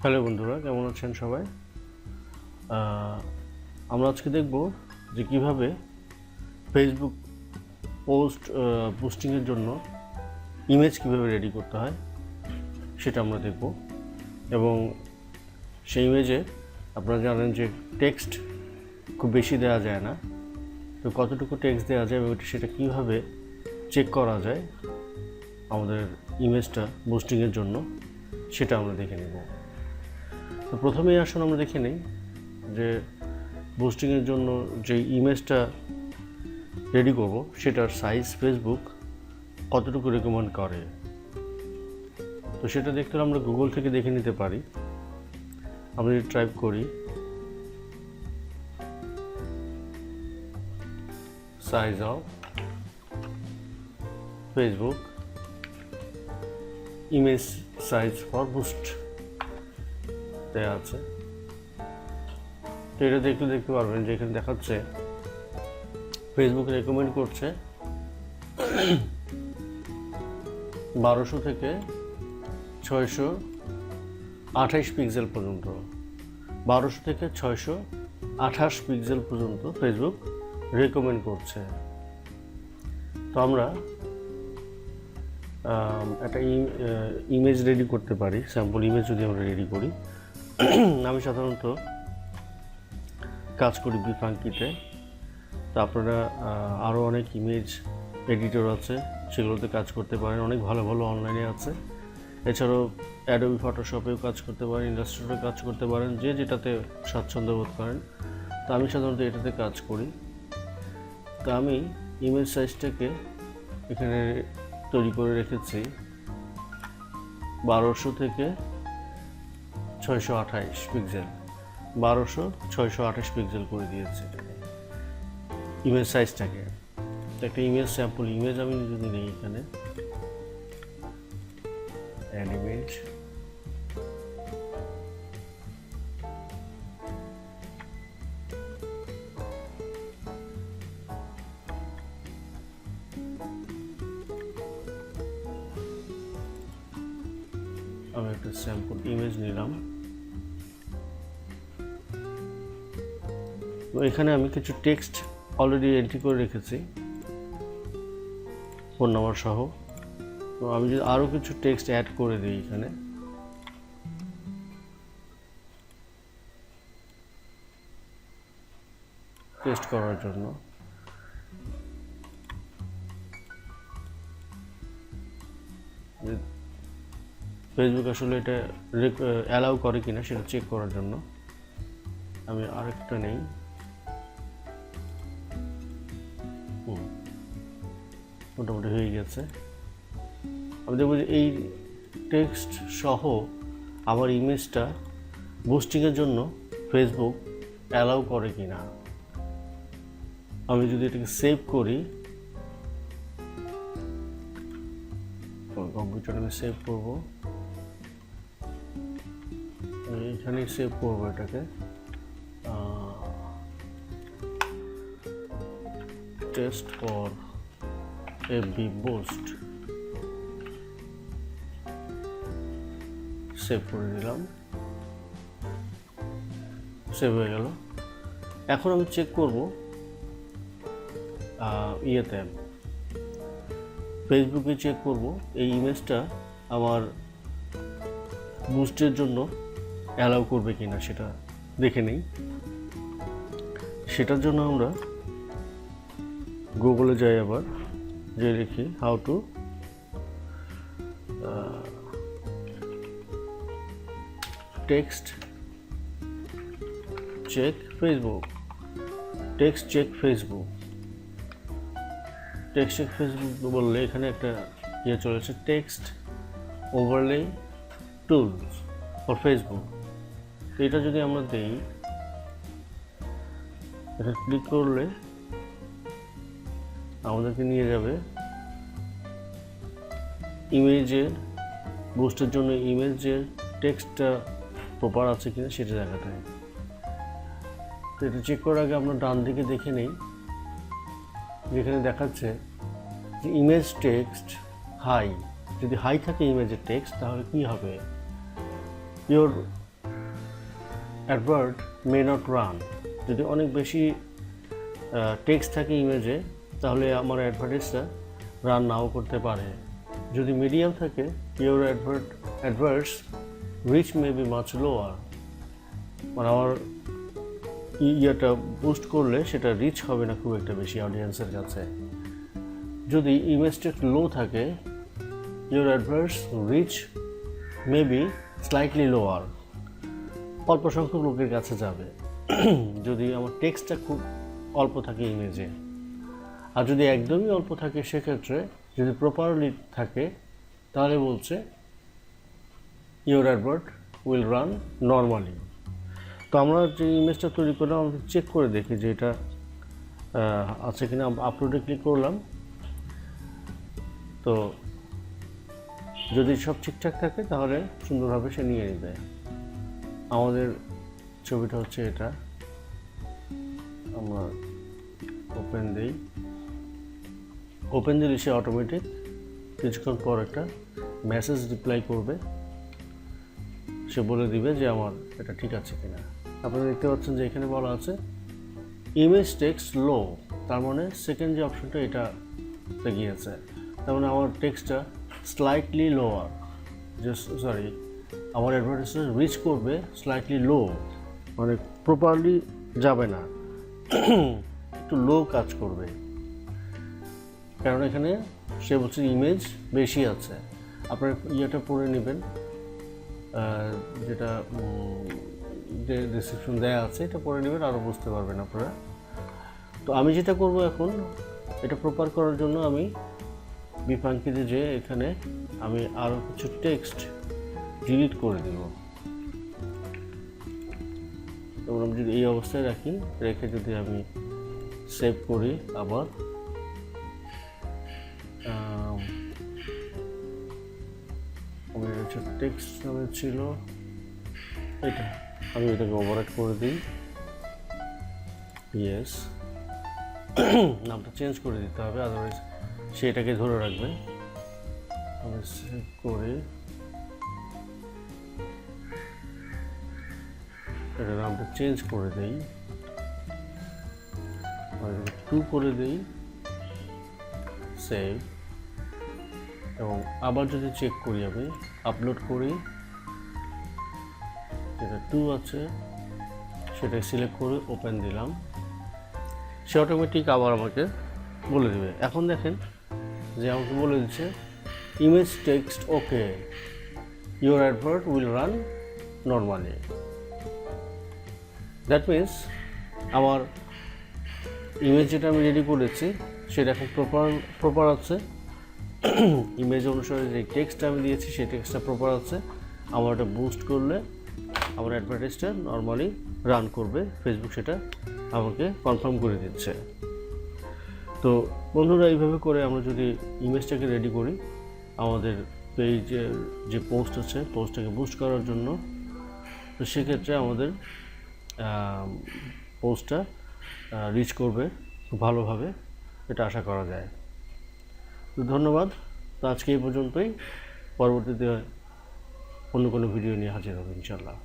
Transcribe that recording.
Hello বন্ধুরা, কেমন আছেন সবাই? আমরা আজকে দেখব যে কিভাবে ফেসবুক পোস্টিংয়ের জন্য ইমেজ কিভাবে রেডি করতে হয় সেটা আমরা দেখব। এবং সেই ইমেজে আপনারা জানেন যে টেক্সট খুব বেশি দেওয়া যায় না, তো কতটুকু টেক্সট দেওয়া যায় এবং সেটা কীভাবে চেক করা যায় আমাদের ইমেজটা বুস্টিংয়ের জন্য সেটা আমরা দেখে নেব। তো প্রথমেই আসুন আমরা দেখে নিই যে বুস্টিংয়ের জন্য যে ইমেজটা রেডি করব সেটার সাইজ ফেসবুক কতটুকু রেকমেন্ড করে। তো সেটা দেখতে হলে আমরা গুগল থেকে দেখে নিতে পারি। আমরা যদি টাইপ করি size of Facebook image size for boost দেওয়া আছে, তো এটা দেখতে পারবেন যে এখানে দেখাচ্ছে ফেসবুক রেকমেন্ড করছে 1200 থেকে 628 পিক্সেল পর্যন্ত। 1200 থেকে 628 পিক্সেল পর্যন্ত ফেসবুক রেকমেন্ড করছে। তো আমরা একটা ইমেজ রেডি করতে পারি। স্যাম্পল ইমেজ যদি আমরা রেডি করি, আমি সাধারণত কাজ করি বিফাঙ্কিতে। তো আপনারা আরও অনেক ইমেজ এডিটর আছে, সেগুলোতে কাজ করতে পারেন। অনেক ভালো ভালো অনলাইনে আছে। এছাড়াও অ্যাডোবি ফটোশপেও কাজ করতে পারেন, ইলাস্ট্রেটরে কাজ করতে পারেন, যে যেটাতে স্বাচ্ছন্দ্য বোধ করেন। তো আমি সাধারণত এটাতে কাজ করি। তো আমি ইমেজ সাইজটাকে এখানে তৈরি করে রেখেছি 1200 থেকে 628 পিক্সেল। 1200 628 পিক্সেল করে দিয়েছে ইমেজ সাইজটাকে। একটা ইমেজ স্যাম্পল ইমেজ আমি যদি নিই, এখানে অ্যাড ইমেজ, আমি একটা স্যাম্পল ইমেজ নিলাম। তো এখানে আমি কিছু টেক্সট অলরেডি এন্ট্রি করে রেখেছি ফোন নাম্বার সহ। তো আমি যদি আরও কিছু টেক্সট অ্যাড করে দিই এখানে, টেস্ট করার জন্য, ফেসবুক আসলে এটা অ্যালাউ করে কিনা সেটা চেক করার জন্য আমি আরেকটা নেই। মোটামুটি হয়ে গেছে। আমি দেখব যে এই টেক্সট সহ আমার ইমেজটা বুস্টিংয়ের জন্য ফেসবুক অ্যালাউ করে কিনা। আমি যদি এটাকে সেভ করি, কম্পিউটারে আমি সেভ করব, এখানেই সেভ করবো এটাকে। Test for FB boost, save করে দিলাম, সেভ হয়ে গেল। এখন আমি চেক করব ইয়েতে ফেসবুকে চেক করব এই ইমেজটা আমার বুস্টের জন্য অ্যালাউ করবে কিনা সেটা দেখে নেই। সেটার জন্য আমরা গুগলে যাই, আবার যে লিখি how to text check Facebook, text check Facebook. Text check Facebook বললে এখানে একটা ইয়ে চলেছে, text overlay tools for Facebook. তো এটা যদি আমরা দিই, এটা ক্লিক করলে আমাদেরকে নিয়ে যাবে ইমেজের বুস্টের জন্য ইমেজের টেক্সটটা প্রপার আছে কিনা সেটা দেখাতে হয়। তো এটা চেক করার আগে আমরা ডান দিকে দেখে নেই, যেখানে দেখাচ্ছে যে ইমেজ টেক্সট হাই। যদি হাই থাকে ইমেজের টেক্সট, তাহলে কি হবে? Your advert may not run. যদি অনেক বেশি টেক্সট থাকে ইমেজে তাহলে আমার অ্যাডভার্টাইজটা রান নাও করতে পারে। যদি মিডিয়াম থাকে your অ্যাডভার্টস rich may be much lower, মানে আমার ইয়েটা বুস্ট করলে সেটা রিচ হবে না খুব একটা বেশি অডিয়েন্সের কাছে। যদি ইমেজটা একটু লো থাকে your অ্যাডভার্টস rich may be slightly lower, অল্প সংখ্যক লোকের কাছে যাবে। যদি আমার টেক্সটটা খুব অল্প থাকে ইমেজে, আর যদি একদমই অল্প থাকে সেক্ষেত্রে যদি প্রপারলি থাকে তাহলে বলছে your advert will run normally. তো আমরা যে ইমেজটা তৈরি করলাম আমরা চেক করে দেখি যে এটা আছে কিনা। আপলোডে ক্লিক করলাম, তো যদি সব ঠিকঠাক থাকে তাহলে সুন্দরভাবে সে নিয়ে নেবে। আমাদের ছবিটা হচ্ছে এটা, আমরা ওপেন দিই, ওপেন দিলে সে অটোমেটিক কিছুক্ষণ পর একটা মেসেজ রিপ্লাই করবে, সে বলে দিবে যে আমার এটা ঠিক আছে কিনা। আপনারা দেখতে পাচ্ছেন যে এখানে বলা আছে ইমেজ টেক্সট লো, তার মানে সেকেন্ড যে অপশনটা এটা গিয়েছে, তার মানে আমার টেক্সটটা স্লাইটলি লোয়ার, যে সরি আমার অ্যাডভার্টাইজমেন্ট রিচ করবে স্লাইটলি লো, মানে প্রপারলি যাবে না, একটু লো কাজ করবে, কারণ এখানে সে বলছে ইমেজ বেশি আছে। আপনার ইয়েটা পড়ে নেবেন, যেটা ডিসক্রিপশন দেওয়া আছে এটা পড়ে নেবেন, আরও বুঝতে পারবেন আপনারা। তো আমি যেটা করব এখন, এটা প্রপার করার জন্য আমি বিপাঙ্কিতে যে এখানে আমি আরও কিছু টেক্সট ডিলিট করে দেব। এবং আমি যদি এই অবস্থায় রাখি, রেখে যদি আমি সেভ করি আবার, আমার হচ্ছে টেক্সট নামে ছিল এটা, আমি এটাকে ওভাররাইট করে দিই, ইয়েস নামটা চেঞ্জ করে দিতে হবে, আদারওয়াইজ সে এটাকে ধরে রাখবে। আমি সেভ করে এটা নামটা চেঞ্জ করে দিই, 2 করে দিই, সেভ। এবং আবার যদি চেক করি, আমি আপলোড করি, যেটা 2 আছে সেটা সিলেক্ট করে ওপেন দিলাম, সে অটোমেটিক আবার আমাকে বলে দেবে। এখন দেখেন যে আমাকে বলে দিচ্ছে image text okay, your advert will run normally. That means আমার ইমেজ যেটা আমি রেডি করেছি সেটা এখন প্রপার আছে, ইমেজ অনুসারে যে টেক্সটটা আমি দিয়েছি সেই টেক্সটটা প্রপার আছে। আমার এটা বুস্ট করলে আমার অ্যাডভার্টাইজটা নর্মালি রান করবে, ফেসবুক সেটা আমাকে কনফার্ম করে দিচ্ছে। তো বন্ধুরা, এইভাবে করে আমরা যদি ইমেজটাকে রেডি করি আমাদের পেজের যে পোস্ট আছে পোস্টটাকে বুস্ট করার জন্য, তো সেক্ষেত্রে আমাদের পোস্টটা রিচ করবে খুব ভালোভাবে, এটা আশা করা যায়। তো ধন্যবাদ। তো আজকে এই পর্যন্তই, পরবর্তীতে অন্য কোনো ভিডিও নিয়ে হাজির হবে ইনশাআল্লাহ।